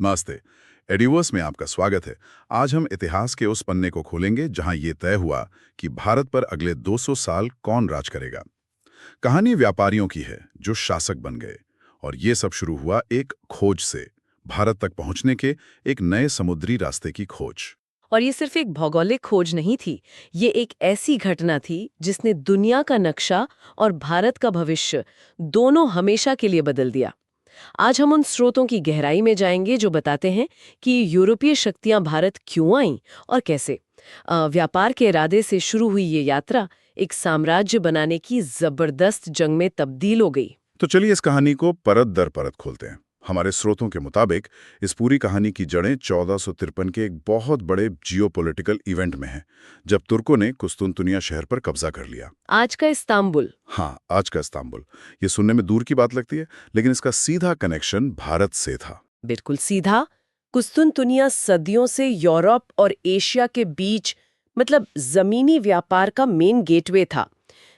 नमस्ते। एडिवर्स में आपका स्वागत है। आज हम इतिहास के उस पन्ने को खोलेंगे जहां ये तय हुआ कि भारत पर अगले 200 साल कौन राज करेगा। कहानी व्यापारियों की है जो शासक बन गए, और ये सब शुरू हुआ एक खोज से, भारत तक पहुंचने के एक नए समुद्री रास्ते की खोज। और ये सिर्फ एक भौगोलिक खोज नहीं थी, ये एक ऐसी घटना थी जिसने दुनिया का नक्शा और भारत का भविष्य दोनों हमेशा के लिए बदल दिया। आज हम उन स्रोतों की गहराई में जाएंगे जो बताते हैं कि यूरोपीय शक्तियां भारत क्यों आईं और कैसे। व्यापार के इरादे से शुरू हुई ये यात्रा एक साम्राज्य बनाने की जबरदस्त जंग में तब्दील हो गई। तो चलिए इस कहानी को परत दर परत खोलते हैं। हमारे स्रोतों के मुताबिक इस पूरी कहानी की जड़ें 1453 के एक बहुत बड़े जियोपॉलिटिकल इवेंट में हैं, जब तुर्कों ने कुस्तुनतुनिया शहर पर कब्जा कर लिया। आज का इस्तांबुल। हाँ, आज का इस्तांबुल। ये सुनने में दूर की बात लगती है, लेकिन इसका सीधा कनेक्शन भारत से था। बिल्कुल सीधा। कुस्तुनतुनिया सदियों से यूरोप और एशिया के बीच जमीनी व्यापार का मेन गेटवे था।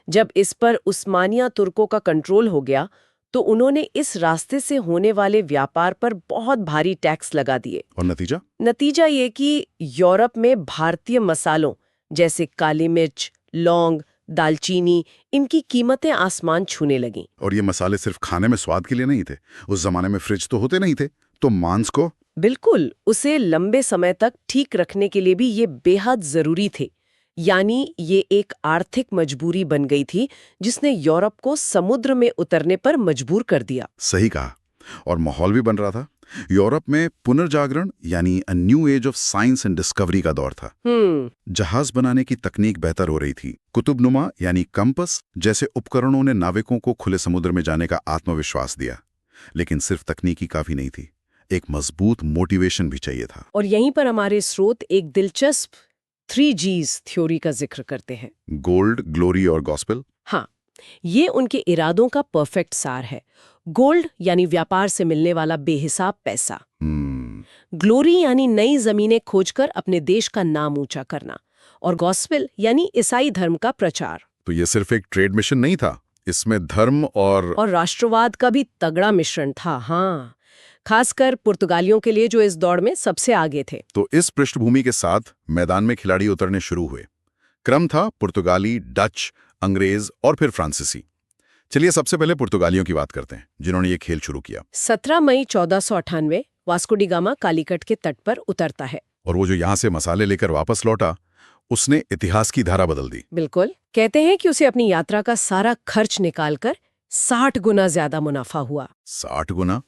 जब इस पर उस्मानिया तुर्कों का कंट्रोल हो गया तो उन्होंने इस रास्ते से होने वाले व्यापार पर बहुत भारी टैक्स लगा दिए। और नतीजा? नतीजा ये कि यूरोप में भारतीय मसालों जैसे काली मिर्च, लौंग, दालचीनी, इनकी कीमतें आसमान छूने लगीं। और ये मसाले सिर्फ खाने में स्वाद के लिए नहीं थे। उस जमाने में फ्रिज तो होते नहीं थे, तो मांस को बिल्कुल, उसे लंबे समय तक ठीक रखने के लिए भी ये बेहद जरूरी थे। यानी ये एक आर्थिक मजबूरी बन गई थी जिसने यूरोप को समुद्र में उतरने पर मजबूर कर दिया। सही कहा। और माहौल भी बन रहा था। यूरोप में पुनर्जागरण यानी a new age of science and discovery का दौर था। जहाज बनाने की तकनीक बेहतर हो रही थी। कुतुबनुमा यानी कंपस जैसे उपकरणों ने नाविकों को खुले समुद्र में जाने का आत्मविश्वास दिया। लेकिन सिर्फ तकनीकी काफी नहीं थी, एक मजबूत मोटिवेशन भी चाहिए था। और यहीं पर हमारे स्रोत एक दिलचस्प 3Gs थ्योरी का जिक्र करते हैं। गोल्ड, ग्लोरी और गॉस्पेल। हाँ, ये उनके इरादों का परफेक्ट सार है। गोल्ड यानी व्यापार से मिलने वाला बेहिसाब पैसा। ग्लोरी यानी नई जमीनें खोजकर अपने देश का नाम ऊंचा करना। और गॉस्पेल यानी ईसाई धर्म का प्रचार। तो ये सिर्फ एक ट्रेड मिशन नहीं था, इसमें धर्म और राष्ट्रवाद का भी तगड़ा मिश्रण था। हाँ, खासकर पुर्तगालियों के लिए जो इस दौड़ में सबसे आगे थे। तो इस पृष्ठभूमि के साथ मैदान में खिलाड़ी उतरने शुरू हुए। क्रम था पुर्तगाली, डच, अंग्रेज और फिर फ्रांसीसी। चलिए सबसे पहले पुर्तगालियों की बात करते हैं, जिन्होंने ये खेल शुरू किया। 17 मई 1498 वास्को डी गामा कालीकट के तट पर उतरता है। और वो जो यहाँ से मसाले लेकर वापस लौटा, उसने इतिहास की धारा बदल दी। बिल्कुल। कहते हैं कि उसे अपनी यात्रा का सारा खर्च निकालकर 60 गुना ज्यादा मुनाफा हुआ। 60 गुना?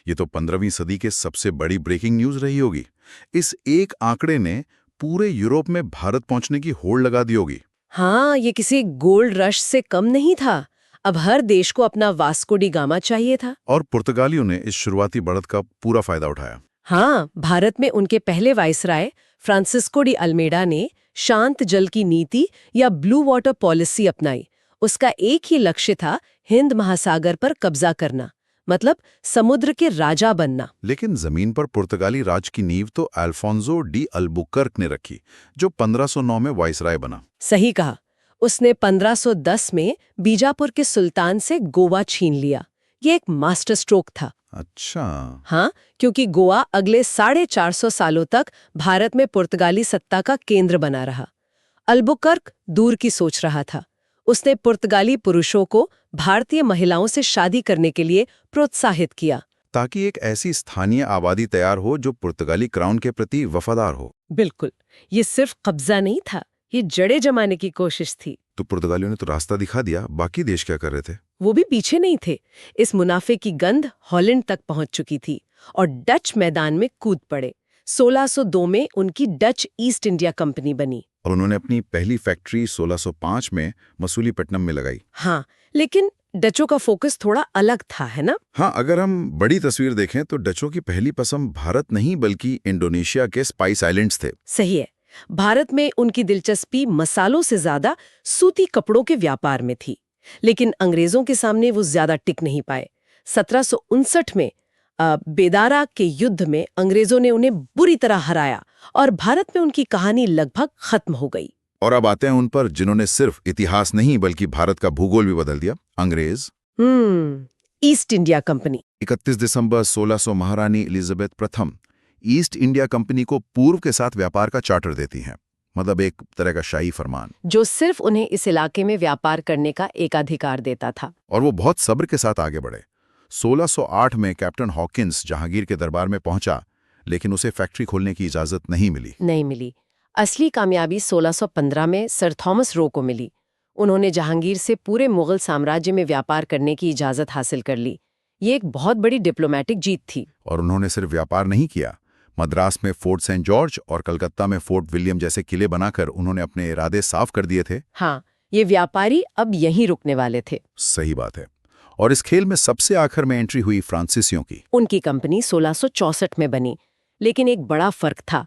ये तो 15वीं सदी के सबसे बड़ी ब्रेकिंग न्यूज रही होगी। इस एक आंकड़े ने पूरे यूरोप में भारत पहुंचने की होड़ लगा दी होगी। हाँ, ये किसी गोल्ड रश से कम नहीं था। अब हर देश को अपना वास्को डी गामा चाहिए था। और पुर्तगालियों ने इस शुरुआती बढ़त का पूरा फायदा उठाया। हाँ, भारत में उनके पहले वाइसराय फ्रांसिस्को डी अल्मेडा ने शांत जल की नीति या ब्लू वाटर पॉलिसी अपनाई। उसका एक ही लक्ष्य था, हिंद महासागर पर कब्जा करना, मतलब समुद्र के राजा बनना। लेकिन जमीन पर पुर्तगाली राज की नींव तो अल्फोंसो डी अल्बुकर्क ने रखी, जो 1509 में वाइसराय बना। सही कहा। उसने 1510 में बीजापुर के सुल्तान से गोवा छीन लिया। ये एक मास्टर स्ट्रोक था। अच्छा। हाँ, क्योंकि गोवा अगले 450 सालों तक भारत में पुर्तगाली सत्ता का केंद्र बना रहा। अल्बुकर्क दूर की सोच रहा था। उसने पुर्तगाली पुरुषों को भारतीय महिलाओं से शादी करने के लिए प्रोत्साहित किया, ताकि एक ऐसी स्थानीय आबादी तैयार हो जो पुर्तगाली क्राउन के प्रति वफादार हो। बिल्कुल। ये सिर्फ कब्जा नहीं था, ये जड़ें जमाने की कोशिश थी। तो पुर्तगालियों ने तो रास्ता दिखा दिया, बाकी देश क्या कर रहे थे? वो भी पीछे नहीं थे। इस मुनाफे की गंध हॉलैंड तक पहुंच चुकी थी और डच मैदान में कूद पड़े। 1602 में उनकी डच ईस्ट इंडिया कंपनी बनी। और उन्होंने अपनी पहली फैक्ट्री 1605 में मसूलीपट्टनम में लगाई। हाँ, लेकिन डचों का फोकस थोड़ा अलग था, है ना? हाँ, अगर हम बड़ी तस्वीर देखें तो डचों की पहली पसंद भारत नहीं बल्कि इंडोनेशिया के स्पाइस आइलैंड्स थे। सही है। भारत में उनकी दिलचस्पी मसालों से ज्यादा सूती कपड़ों के व्यापार में थी। लेकिन अंग्रेजों के सामने वो ज्यादा टिक नहीं पाए। 1759 में बेदारा के युद्ध में अंग्रेजों ने उन्हें बुरी तरह हराया और भारत में उनकी कहानी लगभग खत्म हो गई। और अब आते हैं उन पर जिन्होंने सिर्फ इतिहास नहीं बल्कि भारत का भूगोल भी बदल दिया, अंग्रेज। East India company. 31 दिसंबर 1600 महारानी एलिजाबेथ प्रथम ईस्ट इंडिया कंपनी को पूर्व के साथ व्यापार का चार्टर देती हैं, मतलब एक तरह का शाही फरमान, जो सिर्फ उन्हें इस इलाके में व्यापार करने का एकाधिकार देता था। और वो बहुत सब्र के साथ आगे बढ़े। 1608 में कैप्टन हॉकिंस जहांगीर के दरबार में पहुंचा, लेकिन उसे फैक्ट्री खोलने की इजाजत नहीं मिली। असली कामयाबी 1615 में सर थॉमस रो को मिली। उन्होंने जहांगीर से पूरे मुगल साम्राज्य में व्यापार करने की इजाजत हासिल कर ली। ये एक बहुत बड़ी डिप्लोमेटिक जीत थी। और उन्होंने सिर्फ व्यापार नहीं किया, मद्रास में फोर्ट सेंट जॉर्ज और कलकत्ता में फोर्ट विलियम जैसे किले बनाकर उन्होंने अपने इरादे साफ कर दिए थे। हाँ, ये व्यापारी अब यहीं रुकने वाले थे। सही बात है। और इस खेल में सबसे आखिर में एंट्री हुई फ्रांसीसियों की। उनकी कंपनी 1664 में बनी, लेकिन एक बड़ा फर्क था।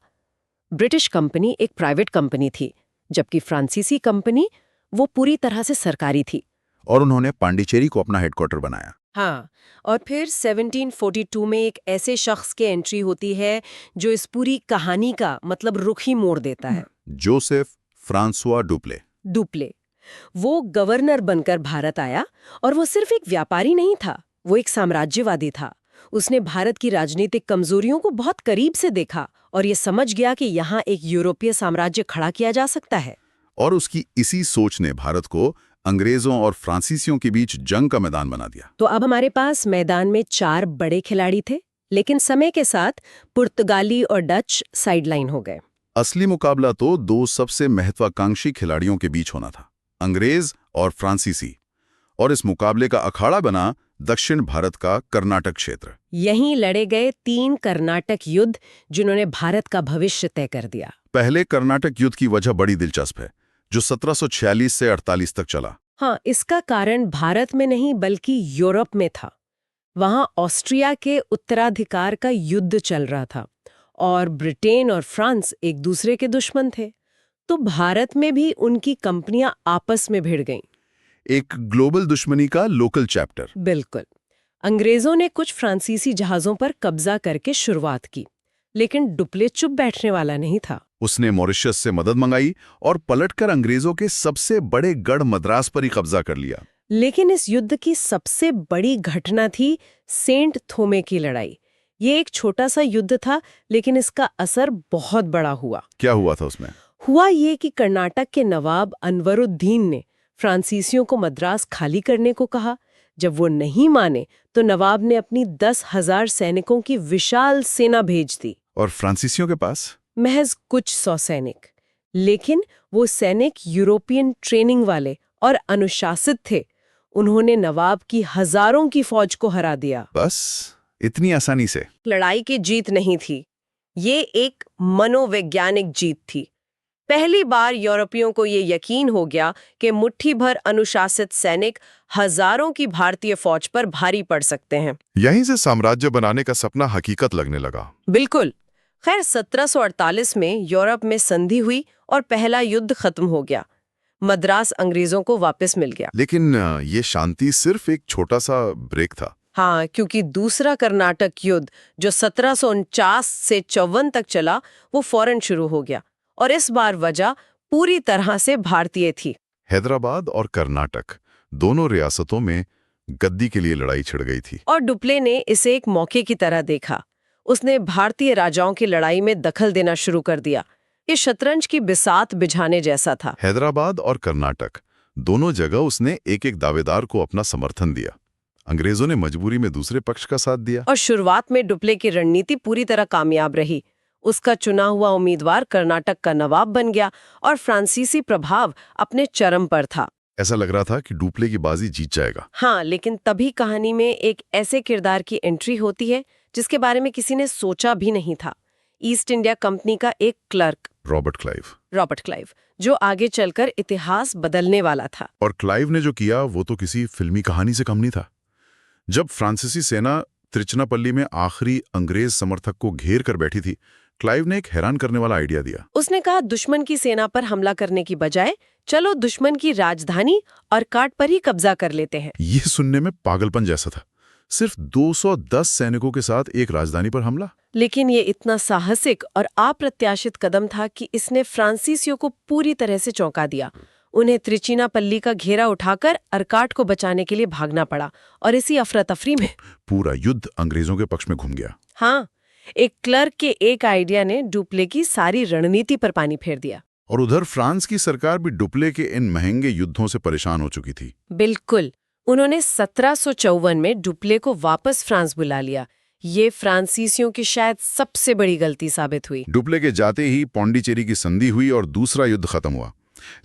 ब्रिटिश कंपनी एक प्राइवेट कंपनी थी, जबकि फ्रांसीसी कंपनी वो पूरी तरह से सरकारी थी। और उन्होंने पांडिचेरी को अपना हेडक्वार्टर बनाया। हाँ, और फिर 1742 में एक ऐसे शख्स के एंट्री होती है जो इस पूरी कहानी का मतलब रुख ही मोड़ देता है। Joseph Francois Dupleix. वो गवर्नर बनकर भारत आया, और वो सिर्फ एक व्यापारी नहीं था, वो एक साम्राज्यवादी था। उसने भारत की राजनीतिक कमजोरियों को बहुत करीब से देखा और ये समझ गया कि यहाँ एक यूरोपीय साम्राज्य खड़ा किया जा सकता है। और उसकी इसी सोच ने भारत को अंग्रेजों और फ्रांसीसियों के बीच जंग का मैदान बना दिया। तो अब हमारे पास मैदान में 4 बड़े खिलाड़ी थे, लेकिन समय के साथ पुर्तगाली और डच साइडलाइन हो गए। असली मुकाबला तो 2 सबसे महत्वाकांक्षी खिलाड़ियों के बीच होना था, अंग्रेज और फ्रांसीसी। और इस मुकाबले का अखाड़ा बना दक्षिण भारत का कर्नाटक क्षेत्र। यहीं लड़े गए 3 कर्नाटक युद्ध, जिन्होंने भारत का भविष्य तय कर दिया। पहले कर्नाटक युद्ध की वजह बड़ी दिलचस्प है, जो 1746 से 48 तक चला। हाँ, इसका कारण भारत में नहीं बल्कि यूरोप में था। वहां ऑस्ट्रिया के उत्तराधिकार का युद्ध चल रहा था और ब्रिटेन और फ्रांस एक दूसरे के दुश्मन थे। तो भारत में भी उनकी कंपनियां आपस में भिड़ गईं। एक ग्लोबल दुश्मनी का लोकल चैप्टर। बिल्कुल। अंग्रेजों ने कुछ फ्रांसीसी जहाजों पर कब्जा करके शुरुआत की, लेकिन डुप्ले चुप बैठने वाला नहीं था। उसने मॉरिशस से मदद मंगाई और पलटकर अंग्रेजों के सबसे बड़े गढ़ मद्रास पर ही कब्जा कर लिया। लेकिन इस युद्ध की सबसे बड़ी घटना थी सेंट थोमे की लड़ाई। ये एक छोटा सा युद्ध था, लेकिन इसका असर बहुत बड़ा हुआ। क्या हुआ था उसमें? हुआ ये कि कर्नाटक के नवाब अनवरुद्दीन ने फ्रांसीसियों को मद्रास खाली करने को कहा। जब वो नहीं माने तो नवाब ने अपनी 10,000 सैनिकों की विशाल सेना भेज दी। और फ्रांसीसियों के पास महज कुछ 100 सैनिक। लेकिन वो सैनिक यूरोपियन ट्रेनिंग वाले और अनुशासित थे। उन्होंने नवाब की हजारों की फौज को हरा दिया। बस इतनी आसानी से? लड़ाई की जीत नहीं थी, ये एक मनोवैज्ञानिक जीत थी। पहली बार यूरोपियों को ये यकीन हो गया कि मुट्ठी भर अनुशासित सैनिक हजारों की भारतीय फौज पर भारी पड़ सकते हैं। यहीं से साम्राज्य बनाने का सपना हकीकत लगने लगा। बिल्कुल। खैर 1748 में यूरोप में संधि हुई और पहला युद्ध खत्म हो गया। मद्रास अंग्रेजों को वापस मिल गया। लेकिन ये शांति सिर्फ एक छोटा सा ब्रेक था। हाँ, क्योंकि दूसरा कर्नाटक युद्ध जो 1749 से 54 तक चला, वो फौरन शुरू हो गया। और इस बार वजह पूरी तरह से भारतीय थी। हैदराबाद और कर्नाटक दोनों रियासतों में गद्दी के लिए लड़ाई छिड़ गई थी। और डुप्ले ने इसे एक मौके की तरह देखा। उसने भारतीय राजाओं की लड़ाई में दखल देना शुरू कर दिया। ये शतरंज की बिसात बिछाने जैसा था। हैदराबाद और कर्नाटक दोनों जगह उसने एक एक दावेदार को अपना समर्थन दिया। अंग्रेजों ने मजबूरी में दूसरे पक्ष का साथ दिया। और शुरुआत में डुप्ले की रणनीति पूरी तरह कामयाब रही। उसका चुना हुआ उम्मीदवार कर्नाटक का नवाब बन गया और फ्रांसीसी प्रभाव अपने चरम पर था। ऐसा लग रहा था कि डुप्ले की बाजी जीत जाएगा। हाँ, लेकिन तभी कहानी में एक ऐसे किरदार की एंट्री होती है जिसके बारे में किसी ने सोचा भी नहीं था। ईस्ट इंडिया कंपनी का एक क्लर्क, रॉबर्ट क्लाइव, जो आगे चलकर इतिहास बदलने वाला था। और क्लाइव ने जो किया वो तो किसी फिल्मी कहानी से कम नहीं था। जब फ्रांसीसी सेना त्रिचनापल्ली में आखिरी अंग्रेज समर्थक को घेर कर बैठी थी, क्लाइव ने एक हैरान करने वाला आइडिया दिया। उसने कहा, दुश्मन की सेना पर हमला करने की बजाय चलो दुश्मन की राजधानी अर्काट पर ही कब्जा कर लेते हैं। ये सुनने में पागलपन जैसा था। सिर्फ 210 सैनिकों के साथ एक राजधानी पर हमला। लेकिन ये इतना साहसिक और अप्रत्याशित कदम था कि इसने फ्रांसीसियों को पूरी तरह से चौंका दिया। उन्हें त्रिचिनापल्ली का घेरा उठाकर अर्काट को बचाने के लिए भागना पड़ा और इसी अफरा तफरी में पूरा युद्ध अंग्रेजों के पक्ष में घूम गया। हाँ, एक क्लर्क के एक आइडिया ने डुप्ले की सारी रणनीति पर पानी फेर दिया। और उधर फ्रांस की सरकार भी डुप्ले के इन महंगे युद्धों से परेशान हो चुकी थी। बिल्कुल। उन्होंने 1754 में डुप्ले को वापस फ्रांस बुला लिया। ये फ्रांसीसियों की शायद सबसे बड़ी गलती साबित हुई। डुप्ले के जाते ही पौंडीचेरी की संधि हुई और दूसरा युद्ध खत्म हुआ,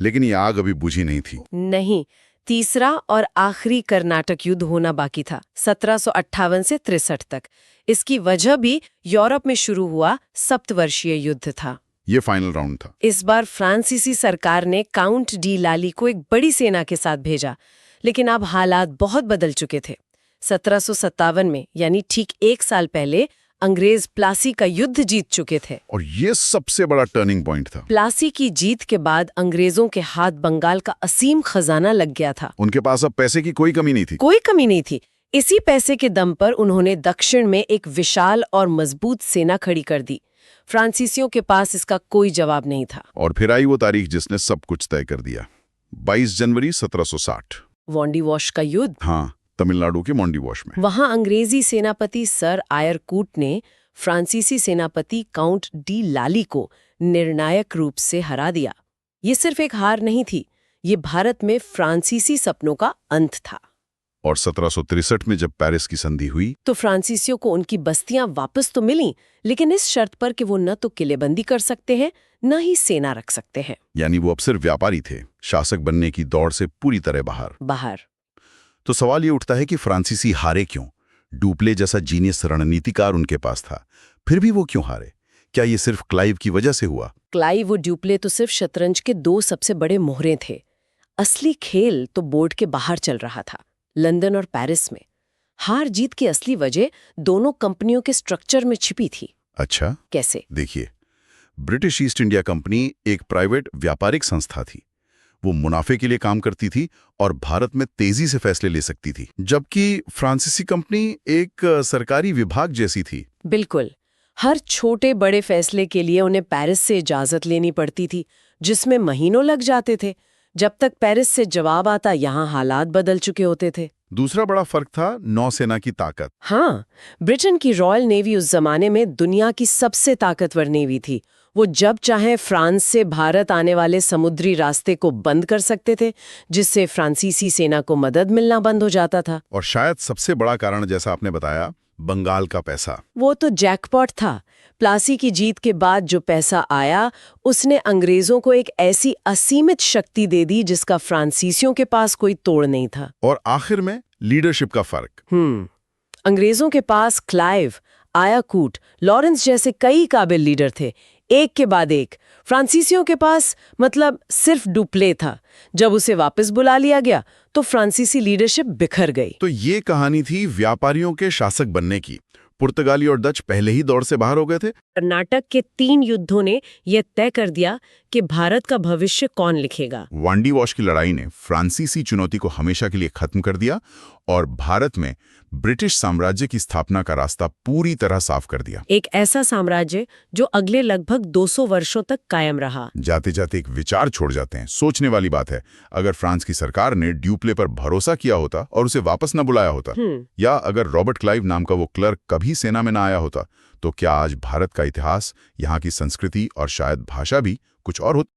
लेकिन ये आग अभी बुझी नहीं थी। नहीं, तीसरा और आखिरी कर्नाटक युद्ध होना बाकी था, 1758 से 63 तक। इसकी वजह भी यूरोप में शुरू हुआ सप्तवर्षीय युद्ध था। ये फाइनल राउंड था। इस बार फ्रांसीसी सरकार ने काउंट डी लाली को एक बड़ी सेना के साथ भेजा, लेकिन अब हालात बहुत बदल चुके थे। 1757 में, यानी ठीक 1 साल पहले, अंग्रेज प्लासी का युद्ध जीत चुके थे। और ये सबसे बड़ा टर्निंग पॉइंट था। प्लासी की जीत के बाद अंग्रेजों के हाथ बंगाल का असीम खजाना लग गया था। उनके पास अब पैसे की कोई कमी नहीं थी। कोई कमी नहीं थी। इसी पैसे के दम पर उन्होंने दक्षिण में एक विशाल और मजबूत सेना खड़ी कर दी। फ्रांसीसियों के पास इसका कोई जवाब नहीं था। और फिर आई वो तारीख जिसने सब कुछ तय कर दिया, 22 जनवरी 1760। वॉन्डीवॉश का युद्ध। हाँ, तमिलनाडु के मॉन्डीवॉश में। वहां अंग्रेजी सेनापति सर आयरकूट ने फ्रांसीसी सेनापति काउंट डी लाली को निर्णायक रूप से हरा दिया। ये सिर्फ एक हार नहीं थी, ये भारत में फ्रांसीसी सपनों का अंत था। और 1763 में जब पेरिस की संधि हुई तो फ्रांसीसियों को उनकी बस्तियां वापस तो मिलीं, लेकिन इस शर्त पर कि वो न तो किलेबंदी कर सकते हैं, न ही सेना रख सकते हैं। यानी वो अब सिर्फ व्यापारी थे, शासक बनने की दौड़ से पूरी तरह बाहर। तो सवाल ये उठता है कि फ्रांसीसी हारे क्यों? डुप्ले जैसा जीनियस रणनीतिकार उनके पास था, फिर भी वो क्यों हारे? क्या ये सिर्फ क्लाइव की वजह से हुआ? क्लाइव और डुप्ले तो सिर्फ शतरंज के 2 सबसे बड़े मोहरे थे। असली खेल तो बोर्ड के बाहर चल रहा था, लंदन और पेरिस में। हार जीत की असली वजह दोनों कंपनियों के स्ट्रक्चर में छिपी थी। अच्छा, कैसे? देखिए, ब्रिटिश ईस्ट इंडिया कंपनी एक प्राइवेट व्यापारिक संस्था थी। वो मुनाफे के लिए काम करती थी और भारत में तेजी से फैसले ले सकती थी, जबकि फ्रांसीसी कंपनी एक सरकारी विभाग जैसी थी। बिल्कुल। हर छोटे बड़े फैसले के लिए उन्हें पेरिस से इजाजत लेनी पड़ती थी, जिसमें महीनों लग जाते थे। जब तक पेरिस से जवाब आता, यहाँ हालात बदल चुके होते थे। दूसरा बड़ा फर्क था नौसेना की ताकत। हाँ, ब्रिटेन की रॉयल नेवी उस जमाने में दुनिया की सबसे ताकतवर नेवी थी। वो जब चाहे फ्रांस से भारत आने वाले समुद्री रास्ते को बंद कर सकते थे, जिससे फ्रांसीसी सेना को मदद मिलना बंद हो जाता था। और शायद सबसे बड़ा कारण, जैसा आपने बताया, बंगाल का पैसा। वो तो जैकपॉट था। प्लासी की जीत के बाद जो पैसा आया, उसने अंग्रेजों को एक ऐसी असीमित शक्ति दे दी जिसका फ्रांसीसियों के पास कोई तोड़ नहीं था। और आखिर में लीडरशिप का फर्क। अंग्रेजों के पास क्लाइव, आयाकूट, लॉरेंस जैसे कई काबिल लीडर थे, एक के बाद एक। फ्रांसीसियों के पास मतलब सिर्फ डुप्ले था। जब उसे वापस बुला लिया गया तो फ्रांसीसी लीडरशिप बिखर गई। तो ये कहानी थी व्यापारियों के शासक बनने की। पुर्तगाली और डच पहले ही दौर से बाहर हो गए थे। कर्नाटक के 3 युद्धों ने यह तय कर दिया कि भारत का भविष्य कौन लिखेगा। वांडीवॉश की लड़ाई ने फ्रांसीसी चुनौती को हमेशा के लिए खत्म कर दिया और भारत में ब्रिटिश साम्राज्य की स्थापना का रास्ता पूरी तरह साफ कर दिया। एक ऐसा साम्राज्य जो अगले लगभग 200 वर्षों तक कायम रहा। जाते जाते एक विचार छोड़ जाते हैं। सोचने वाली बात है, अगर फ्रांस की सरकार ने ड्यूप्ले पर भरोसा किया होता और उसे वापस न बुलाया होता, या अगर रॉबर्ट क्लाइव नाम का वो क्लर्क कभी सेना में न आया होता, तो क्या आज भारत का इतिहास, यहाँ की संस्कृति और शायद भाषा भी कुछ और होता?